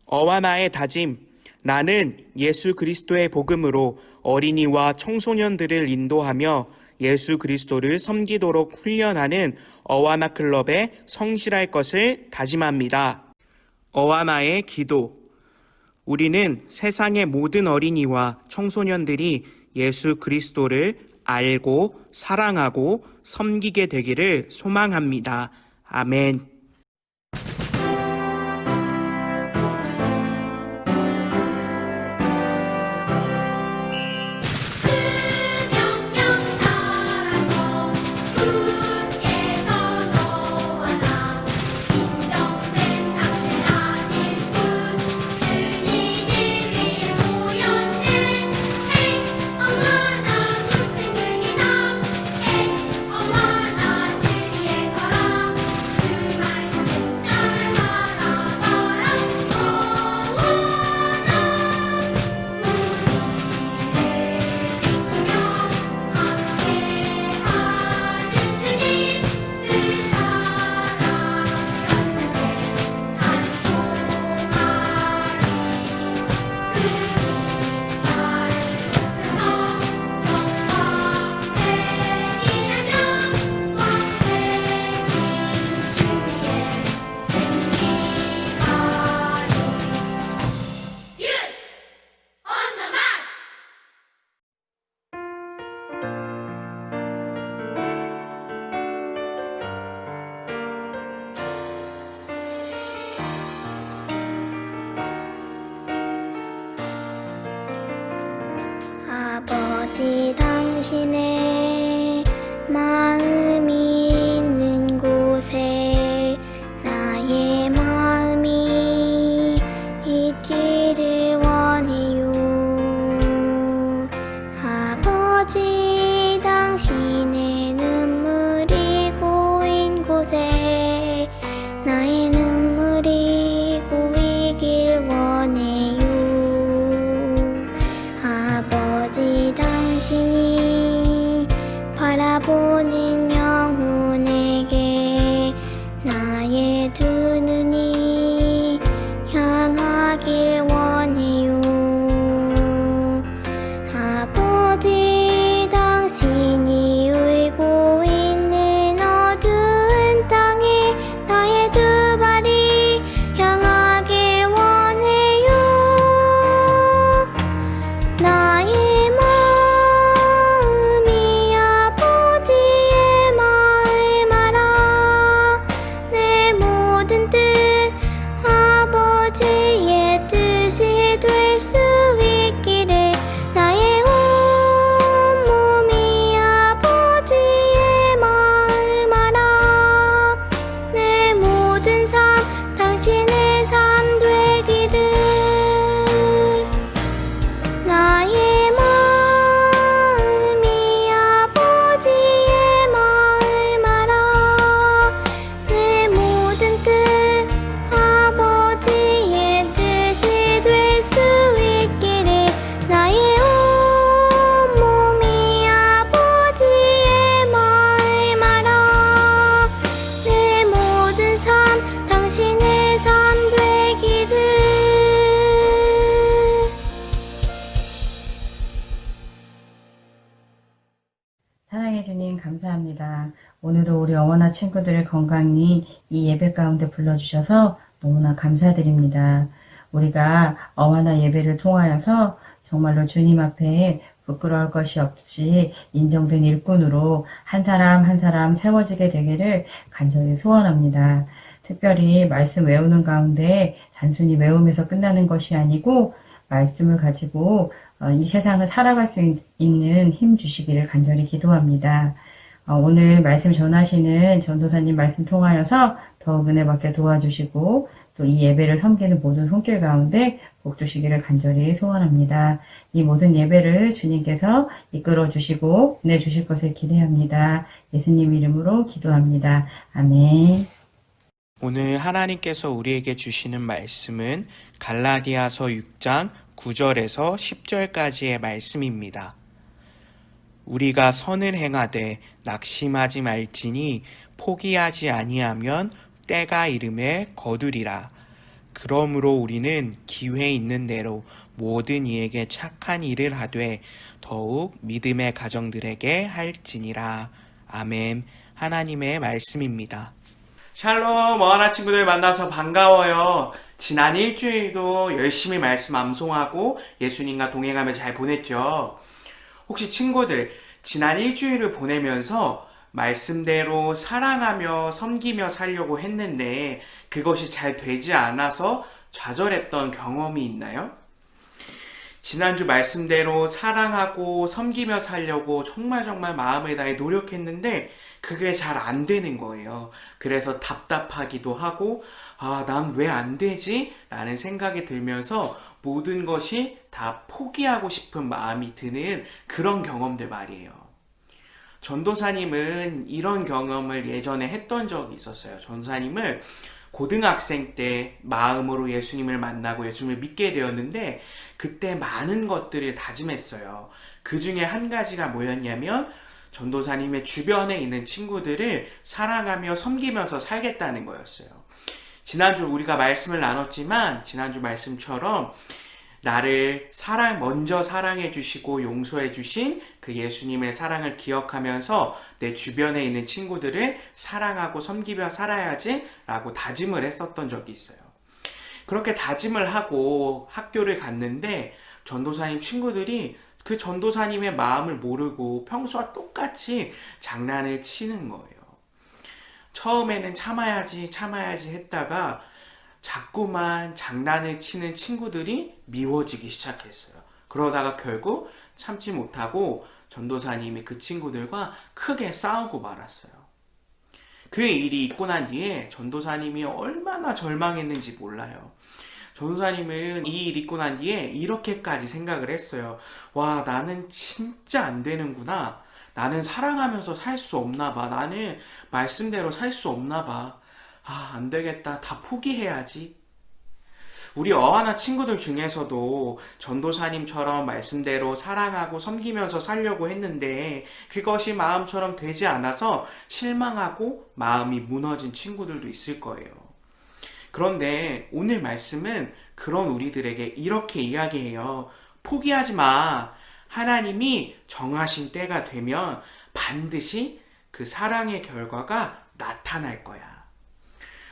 어와나의 다짐. 나는 예수 그리스도의 복음으로 어린이와 청소년들을 인도하며 예수 그리스도를 섬기도록 훈련하는 어와나 클럽에 성실할 것을 다짐합니다. 어와나의 기도. 우리는 세상의 모든 어린이와 청소년들이 예수 그리스도를 알고 사랑하고 섬기게 되기를 소망합니다. 아멘. 아버지, 당신의 마음이 있는 곳에 나의 마음이 있기를 원해요. 아버지, 당신의 눈물이 고인 곳에 나의 눈물이 고이길 원해요. 아버지, 당신이 바라보는 영혼에게 나의 두 눈이 향하길 원해요. 아버지, 당신이 울고 있는 어두운 땅에 나의 두 발이 향하길 원해요. 나의 마음이 아버지의 마음 알아. 내 모든 뜻 아버지의 뜻이 될 수 있기를. 나의 온 몸이 아버지의 마음 알아. 내 모든 삶 당신의 삶 되기를. 나의 마음이 아버지의 마음 알아. 내 모든 뜻 아버지의 뜻이 될 수 있기를. 나의 온 몸이 아버지의 마음 알아. 내 모든 삶 당신의 삶 되기를. 사랑해 주님, 감사합니다. 오늘도 우리 어머나 친구들을 건강히 이 예배 가운데 불러주셔서 너무나 감사드립니다. 우리가 어머나 예배를 통하여서 정말로 주님 앞에 부끄러울 것이 없이 인정된 일꾼으로 한 사람 한 사람 세워지게 되기를 간절히 소원합니다. 특별히 말씀 외우는 가운데 단순히 외우면서 끝나는 것이 아니고 말씀을 가지고 이 세상을 살아갈 수 있는 힘 주시기를 간절히 기도합니다. 오늘 말씀 전하시는 전도사님 말씀 통하여서 더욱 은혜 받게 도와주시고 또 이 예배를 섬기는 모든 손길 가운데 복 주시기를 간절히 소원합니다. 이 모든 예배를 주님께서 이끌어 주시고 은혜 주실 것을 기대합니다. 예수님 이름으로 기도합니다. 아멘. 오늘 하나님께서 우리에게 주시는 말씀은 갈라디아서 6장 9절에서 10절까지의 말씀입니다. 우리가 선을 행하되 낙심하지 말지니 포기하지 아니하면 때가 이름에 거두리라. 그러므로 우리는 기회 있는 대로 모든 이에게 착한 일을 하되 더욱 믿음의 가정들에게 할지니라. 아멘. 하나님의 말씀입니다. 샬롬, 어하나 친구들 만나서 반가워요. 지난 일주일도 열심히 말씀 암송하고 예수님과 동행하며 잘 보냈죠. 혹시 친구들, 지난 일주일을 보내면서 말씀대로 사랑하며 섬기며 살려고 했는데 그것이 잘 되지 않아서 좌절했던 경험이 있나요? 지난주 말씀대로 사랑하고 섬기며 살려고 정말 마음을 다해 노력했는데 그게 잘 안 되는 거예요. 그래서 답답하기도 하고 난 왜 안 되지? 라는 생각이 들면서 모든 것이 다 포기하고 싶은 마음이 드는 그런 경험들 말이에요. 전도사님은 이런 경험을 예전에 했던 적이 있었어요. 전도사님을 고등학생 때 마음으로 예수님을 만나고 예수님을 믿게 되었는데 그때 많은 것들을 다짐했어요. 그 중에 한 가지가 뭐였냐면 전도사님의 주변에 있는 친구들을 사랑하며 섬기면서 살겠다는 거였어요. 지난주 우리가 말씀을 나눴지만 지난주 말씀처럼 나를 먼저 사랑해 주시고 용서해 주신 그 예수님의 사랑을 기억하면서 내 주변에 있는 친구들을 사랑하고 섬기며 살아야지 라고 다짐을 했었던 적이 있어요. 그렇게 다짐을 하고 학교를 갔는데 전도사님 친구들이 그 전도사님의 마음을 모르고 평소와 똑같이 장난을 치는 거예요. 처음에는 참아야지 했다가 자꾸만 장난을 치는 친구들이 미워지기 시작했어요. 그러다가 결국 참지 못하고 전도사님이 그 친구들과 크게 싸우고 말았어요. 그 일이 있고 난 뒤에 전도사님이 얼마나 절망했는지 몰라요. 전도사님은 이 일이 있고 난 뒤에 이렇게까지 생각을 했어요. 와, 나는 진짜 안 되는구나. 나는 사랑하면서 살 수 없나 봐. 나는 말씀대로 살 수 없나 봐. 안 되겠다. 다 포기해야지. 우리 어하나 친구들 중에서도 전도사님처럼 말씀대로 사랑하고 섬기면서 살려고 했는데 그것이 마음처럼 되지 않아서 실망하고 마음이 무너진 친구들도 있을 거예요. 그런데 오늘 말씀은 그런 우리들에게 이렇게 이야기해요. 포기하지 마. 하나님이 정하신 때가 되면 반드시 그 사랑의 결과가 나타날 거야.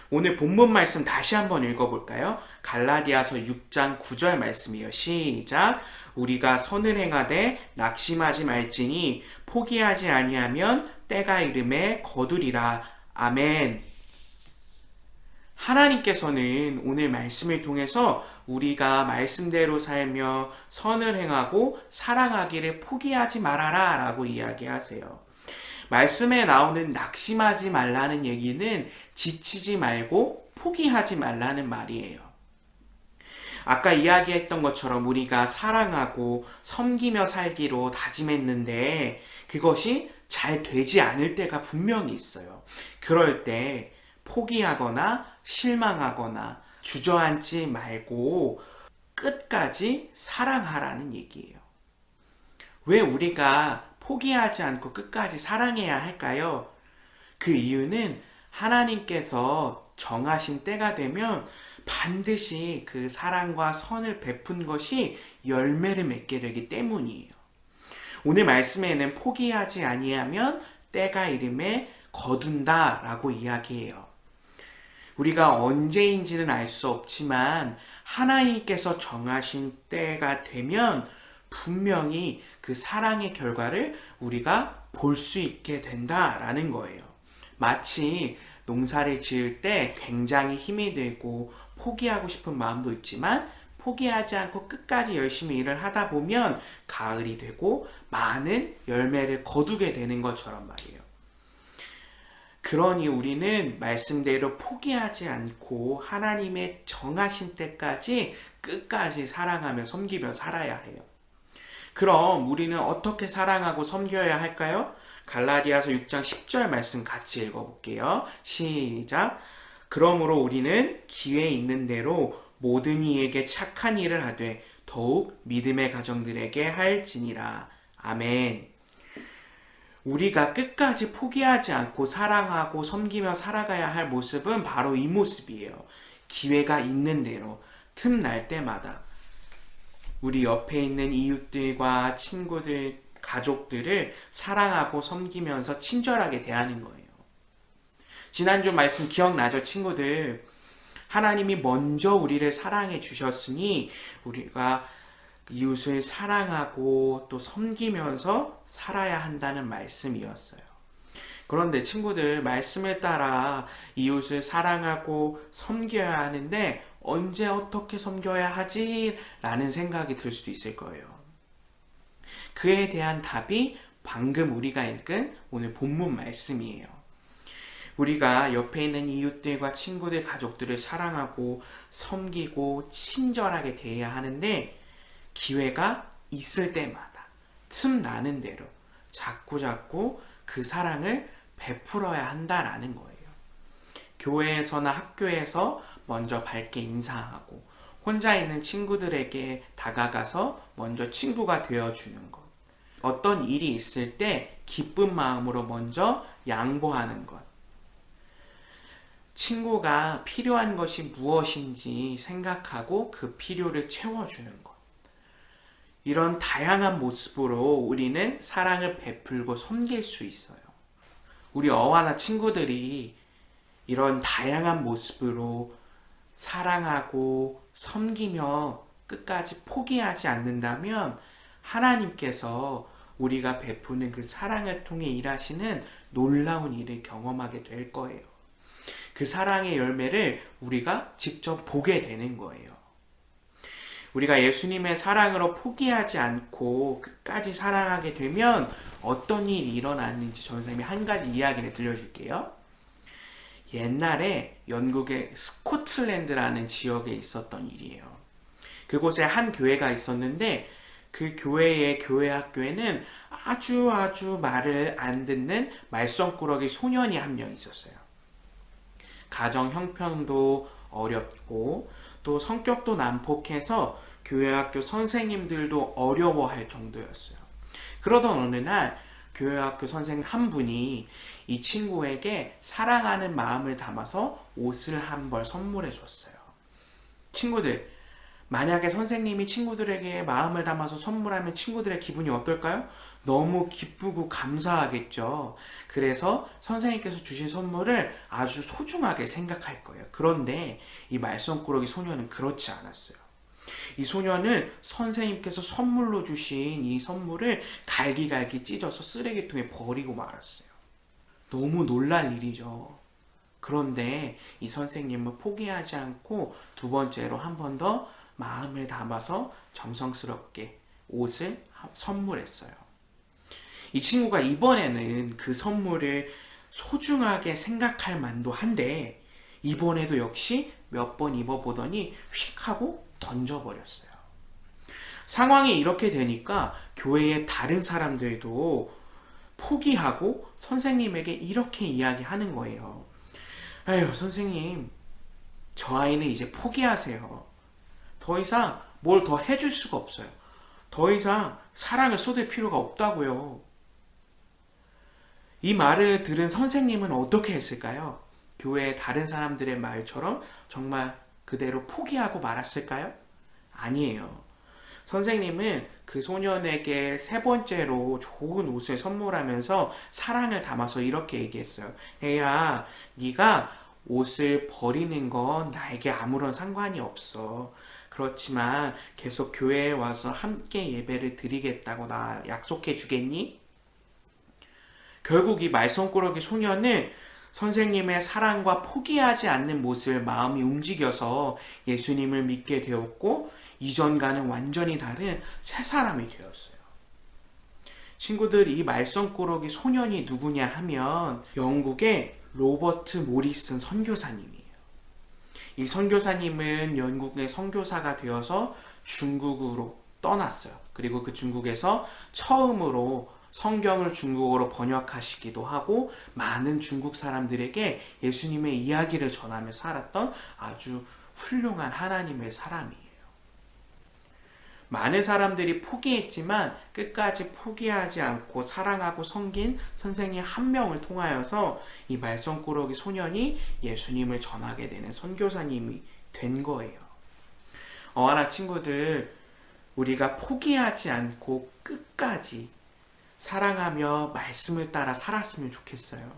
오늘 본문 말씀 다시 한번 읽어볼까요? 갈라디아서 6장 9절 말씀이요. 시작. 우리가 선을 행하되 낙심하지 말지니 포기하지 아니하면 때가 이름에 거두리라. 아멘. 하나님께서는 오늘 말씀을 통해서 우리가 말씀대로 살며 선을 행하고 사랑하기를 포기하지 말아라 라고 이야기하세요. 말씀에 나오는 낙심하지 말라는 얘기는 지치지 말고 포기하지 말라는 말이에요. 아까 이야기했던 것처럼 우리가 사랑하고 섬기며 살기로 다짐했는데 그것이 잘 되지 않을 때가 분명히 있어요. 그럴 때 포기하거나 실망하거나 주저앉지 말고 끝까지 사랑하라는 얘기예요. 왜 우리가 포기하지 않고 끝까지 사랑해야 할까요? 그 이유는 하나님께서 정하신 때가 되면 반드시 그 사랑과 선을 베푼 것이 열매를 맺게 되기 때문이에요. 오늘 말씀에는 포기하지 아니하면 때가 이름에 거둔다 라고 이야기해요. 우리가 언제인지는 알 수 없지만 하나님께서 정하신 때가 되면 분명히 그 사랑의 결과를 우리가 볼 수 있게 된다라는 거예요. 마치 농사를 지을 때 굉장히 힘이 들고 포기하고 싶은 마음도 있지만 포기하지 않고 끝까지 열심히 일을 하다 보면 가을이 되고 많은 열매를 거두게 되는 것처럼 말이에요. 그러니 우리는 말씀대로 포기하지 않고 하나님의 정하신 때까지 끝까지 사랑하며 섬기며 살아야 해요. 그럼 우리는 어떻게 사랑하고 섬겨야 할까요? 갈라디아서 6장 10절 말씀 같이 읽어볼게요. 시작. 그러므로 우리는 기회 있는 대로 모든 이에게 착한 일을 하되 더욱 믿음의 가정들에게 할지니라. 아멘. 우리가 끝까지 포기하지 않고 사랑하고 섬기며 살아가야 할 모습은 바로 이 모습이에요. 기회가 있는 대로 틈날 때마다 우리 옆에 있는 이웃들과 친구들, 가족들을 사랑하고 섬기면서 친절하게 대하는 거예요. 지난주 말씀 기억나죠, 친구들? 하나님이 먼저 우리를 사랑해 주셨으니 우리가 이웃을 사랑하고 또 섬기면서 살아야 한다는 말씀이었어요. 그런데 친구들, 말씀을 따라 이웃을 사랑하고 섬겨야 하는데 언제 어떻게 섬겨야 하지? 라는 생각이 들 수도 있을 거예요. 그에 대한 답이 방금 우리가 읽은 오늘 본문 말씀이에요. 우리가 옆에 있는 이웃들과 친구들, 가족들을 사랑하고 섬기고 친절하게 대해야 하는데 기회가 있을 때마다 틈 나는 대로 자꾸자꾸 그 사랑을 베풀어야 한다라는 거예요. 교회에서나 학교에서 먼저 밝게 인사하고 혼자 있는 친구들에게 다가가서 먼저 친구가 되어주는 것. 어떤 일이 있을 때 기쁜 마음으로 먼저 양보하는 것. 친구가 필요한 것이 무엇인지 생각하고 그 필요를 채워주는 것. 이런 다양한 모습으로 우리는 사랑을 베풀고 섬길 수 있어요. 우리 어와나 친구들이 이런 다양한 모습으로 사랑하고 섬기며 끝까지 포기하지 않는다면 하나님께서 우리가 베푸는 그 사랑을 통해 일하시는 놀라운 일을 경험하게 될 거예요. 그 사랑의 열매를 우리가 직접 보게 되는 거예요. 우리가 예수님의 사랑으로 포기하지 않고 끝까지 사랑하게 되면 어떤 일이 일어나는지 전사님이 한 가지 이야기를 들려줄게요. 옛날에 영국의 스코틀랜드라는 지역에 있었던 일이에요. 그곳에 한 교회가 있었는데 그 교회의 교회 학교에는 아주 말을 안 듣는 말썽꾸러기 소년이 한 명 있었어요. 가정 형편도 어렵고 또 성격도 난폭해서 교회 학교 선생님들도 어려워할 정도였어요. 그러던 어느 날 교회 학교 선생님 한 분이 이 친구에게 사랑하는 마음을 담아서 옷을 한 벌 선물해 줬어요. 친구들, 만약에 선생님이 친구들에게 마음을 담아서 선물하면 친구들의 기분이 어떨까요? 너무 기쁘고 감사하겠죠. 그래서 선생님께서 주신 선물을 아주 소중하게 생각할 거예요. 그런데 이 말썽꾸러기 소녀는 그렇지 않았어요. 이 소녀는 선생님께서 선물로 주신 이 선물을 갈기갈기 찢어서 쓰레기통에 버리고 말았어요. 너무 놀랄 일이죠. 그런데 이 선생님은 포기하지 않고 두 번째로 한 번 더 마음을 담아서 정성스럽게 옷을 선물했어요. 이 친구가 이번에는 그 선물을 소중하게 생각할 만도 한데 이번에도 역시 몇 번 입어보더니 휙 하고 던져버렸어요. 상황이 이렇게 되니까 교회의 다른 사람들도 포기하고 선생님에게 이렇게 이야기하는 거예요. 에휴, 선생님, 저 아이는 이제 포기하세요. 더 이상 뭘 더 해줄 수가 없어요. 더 이상 사랑을 쏟을 필요가 없다고요. 이 말을 들은 선생님은 어떻게 했을까요? 교회의 다른 사람들의 말처럼 정말 그대로 포기하고 말았을까요? 아니에요. 선생님은 그 소년에게 세 번째로 좋은 옷을 선물하면서 사랑을 담아서 이렇게 얘기했어요. 애야, 네가 옷을 버리는 건 나에게 아무런 상관이 없어. 그렇지만 계속 교회에 와서 함께 예배를 드리겠다고 나 약속해 주겠니? 결국 이 말썽꾸러기 소년은 선생님의 사랑과 포기하지 않는 모습을 마음이 움직여서 예수님을 믿게 되었고 이전과는 완전히 다른 새 사람이 되었어요. 친구들, 이 말썽꾸러기 소년이 누구냐 하면 영국의 로버트 모리슨 선교사님이에요. 이 선교사님은 영국의 선교사가 되어서 중국으로 떠났어요. 그리고 그 중국에서 처음으로 성경을 중국어로 번역하시기도 하고 많은 중국 사람들에게 예수님의 이야기를 전하며 살았던 아주 훌륭한 하나님의 사람이에요. 많은 사람들이 포기했지만 끝까지 포기하지 않고 사랑하고 섬긴 선생님 한 명을 통하여서 이 말썽꾸러기 소년이 예수님을 전하게 되는 선교사님이 된 거예요. 어하나 친구들, 우리가 포기하지 않고 끝까지 사랑하며 말씀을 따라 살았으면 좋겠어요.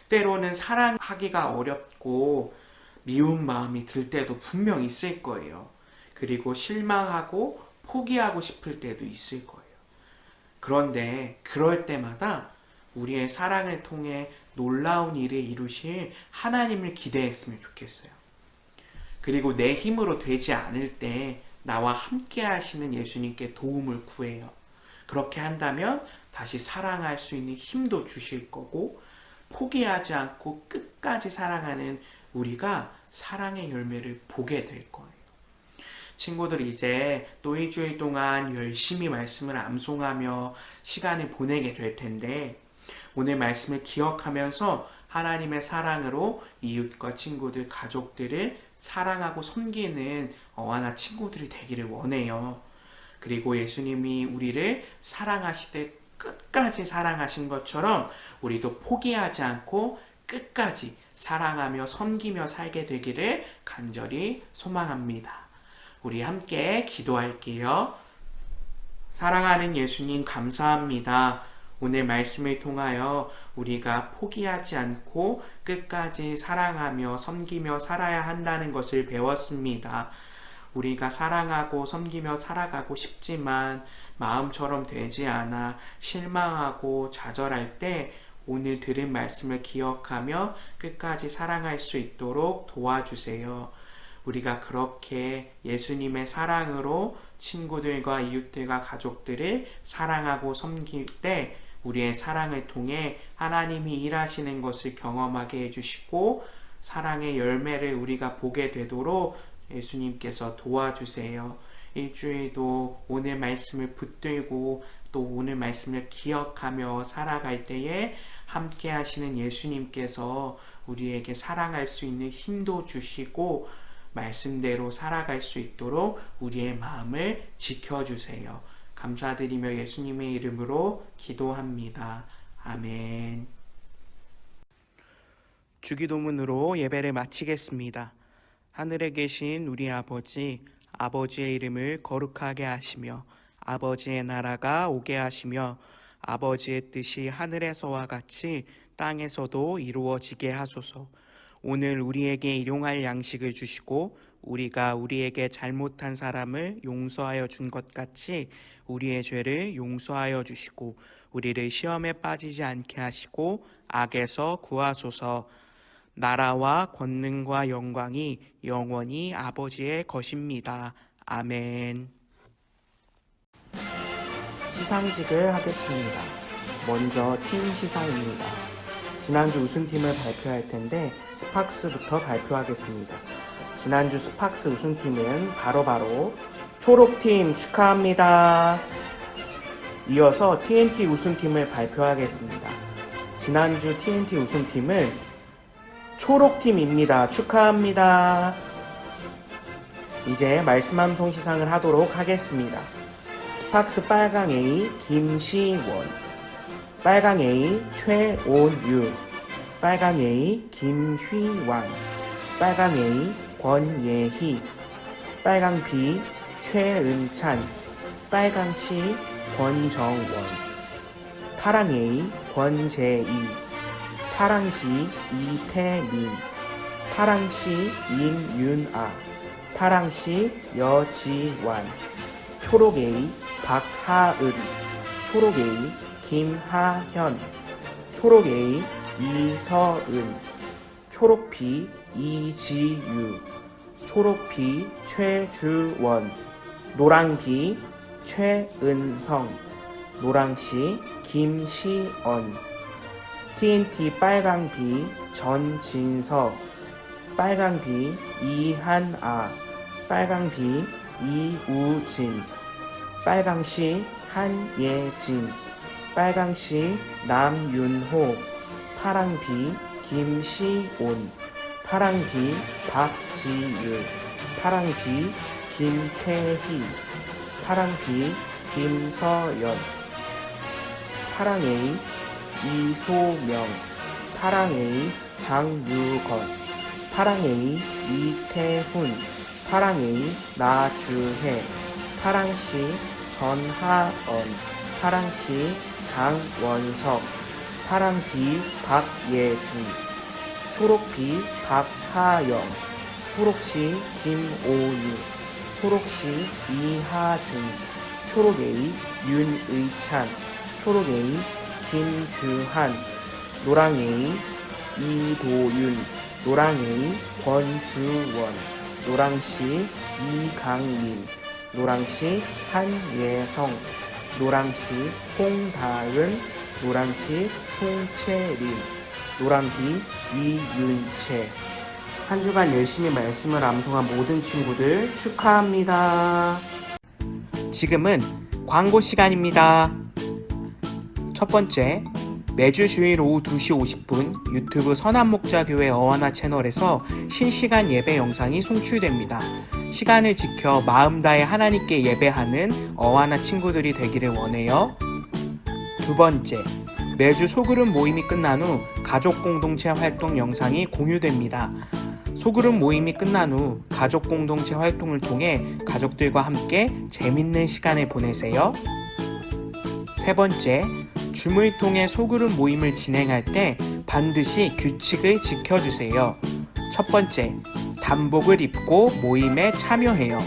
때로는 사랑하기가 어렵고 미운 마음이 들 때도 분명 있을 거예요. 그리고 실망하고 포기하고 싶을 때도 있을 거예요. 그런데 그럴 때마다 우리의 사랑을 통해 놀라운 일을 이루실 하나님을 기대했으면 좋겠어요. 그리고 내 힘으로 되지 않을 때 나와 함께 하시는 예수님께 도움을 구해요. 그렇게 한다면 다시 사랑할 수 있는 힘도 주실 거고, 포기하지 않고 끝까지 사랑하는 우리가 사랑의 열매를 보게 될 거예요. 친구들, 이제 또 일주일 동안 열심히 말씀을 암송하며 시간을 보내게 될 텐데, 오늘 말씀을 기억하면서 하나님의 사랑으로 이웃과 친구들, 가족들을 사랑하고 섬기는 어하나 친구들이 되기를 원해요. 그리고 예수님이 우리를 사랑하시되 끝까지 사랑하신 것처럼 우리도 포기하지 않고 끝까지 사랑하며 섬기며 살게 되기를 간절히 소망합니다. 우리 함께 기도할게요. 사랑하는 예수님, 감사합니다. 오늘 말씀을 통하여 우리가 포기하지 않고 끝까지 사랑하며 섬기며 살아야 한다는 것을 배웠습니다. 우리가 사랑하고 섬기며 살아가고 싶지만 마음처럼 되지 않아 실망하고 좌절할 때 오늘 들은 말씀을 기억하며 끝까지 사랑할 수 있도록 도와주세요. 우리가 그렇게 예수님의 사랑으로 친구들과 이웃들과 가족들을 사랑하고 섬길 때 우리의 사랑을 통해 하나님이 일하시는 것을 경험하게 해주시고 사랑의 열매를 우리가 보게 되도록 예수님께서 도와주세요. 일주일도 오늘 말씀을 붙들고 또 오늘 말씀을 기억하며 살아갈 때에 함께 하시는 예수님께서 우리에게 사랑할 수 있는 힘도 주시고 말씀대로 살아갈 수 있도록 우리의 마음을 지켜주세요. 감사드리며 예수님의 이름으로 기도합니다. 아멘. 주기도문으로 예배를 마치겠습니다. 하늘에 계신 우리 아버지, 아버지의 이름을 거룩하게 하시며 아버지의 나라가 오게 하시며 아버지의 뜻이 하늘에서와 같이 땅에서도 이루어지게 하소서. 오늘 우리에게 일용할 양식을 주시고 우리가 우리에게 잘못한 사람을 용서하여 준 것 같이 우리의 죄를 용서하여 주시고 우리를 시험에 빠지지 않게 하시고 악에서 구하소서. 나라와 권능과 영광이 영원히 아버지의 것입니다. 아멘. 시상식을 하겠습니다. 먼저 팀 시상입니다. 지난주 우승팀을 발표할 텐데 스팍스부터 발표하겠습니다. 지난주 스팍스 우승팀은 바로 초록팀 축하합니다. 이어서 TNT 우승팀을 발표하겠습니다. 지난주 TNT 우승팀은 초록팀입니다. 축하합니다. 이제 말씀 암송 시상을 하도록 하겠습니다. 스팍스 빨강 A 김시원, 빨강 A 최온유, 빨강 A 김휘완, 빨강 A 권예희, 빨강 B 최은찬, 빨강 C 권정원, 파랑 A 권재희, 파랑 B 이태민, 파랑 C 임윤아, 파랑 C 여지완, 초록 A 박하은, 초록 A 김하현, 초록 A 이서은, 초록 B 이지유, 초록 B 최주원, 노랑 B 최은성, 노랑 C 김시언, TNT 빨강 B 전진서, 빨강 B 이한아, 빨강 B 이우진, 빨강 C 한예진, 빨강 C 남윤호, 파랑 B 김시온, 파랑 B 박지율, 파랑 B 김태희, 파랑 B 김서연, 파랑 A 이소명, 파랑 A 장유건, 파랑에이 이태훈, 파랑에이 나주혜, 파랑시 전하언, 파랑시 장원석, 파랑비 박예준, 초록비 박하영, 초록시 김오유, 초록시 이하준, 초록에이 윤의찬, 초록에이 김주한, 노랑에이 이도윤, 노랑에이 권주원, 노랑시 이강민, 노랑시 한예성, 노랑시 홍다은, 노랑시 송채린, 노랑비 이윤채. 한 주간 열심히 말씀을 암송한 모든 친구들 축하합니다. 지금은 광고 시간입니다. 첫 번째, 매주 주일 오후 2시 50분 유튜브 선한목자교회 어와나 채널에서 실시간 예배 영상이 송출됩니다. 시간을 지켜 마음 다해 하나님께 예배하는 어와나 친구들이 되기를 원해요. 두 번째, 매주 소그룹 모임이 끝난 후 가족 공동체 활동 영상이 공유됩니다. 소그룹 모임이 끝난 후 가족 공동체 활동을 통해 가족들과 함께 재밌는 시간을 보내세요. 세 번째, 줌을 통해 소그룹 모임을 진행할 때 반드시 규칙을 지켜주세요. 첫 번째, 단복을 입고 모임에 참여해요.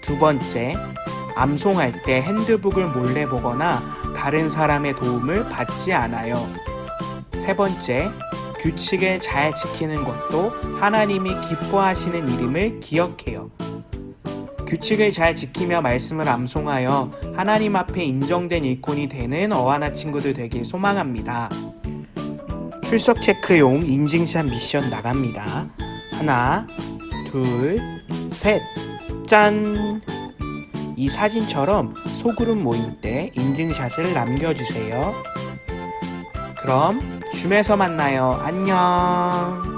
두 번째, 암송할 때 핸드북을 몰래 보거나 다른 사람의 도움을 받지 않아요. 세 번째, 규칙을 잘 지키는 것도 하나님이 기뻐하시는 일임을 기억해요. 규칙을 잘 지키며 말씀을 암송하여 하나님 앞에 인정된 일꾼이 되는 어와나 친구들 되길 소망합니다. 출석 체크용 인증샷 미션 나갑니다. 하나, 둘, 셋, 짠! 이 사진처럼 소그룹 모임 때 인증샷을 남겨주세요. 그럼 줌에서 만나요. 안녕!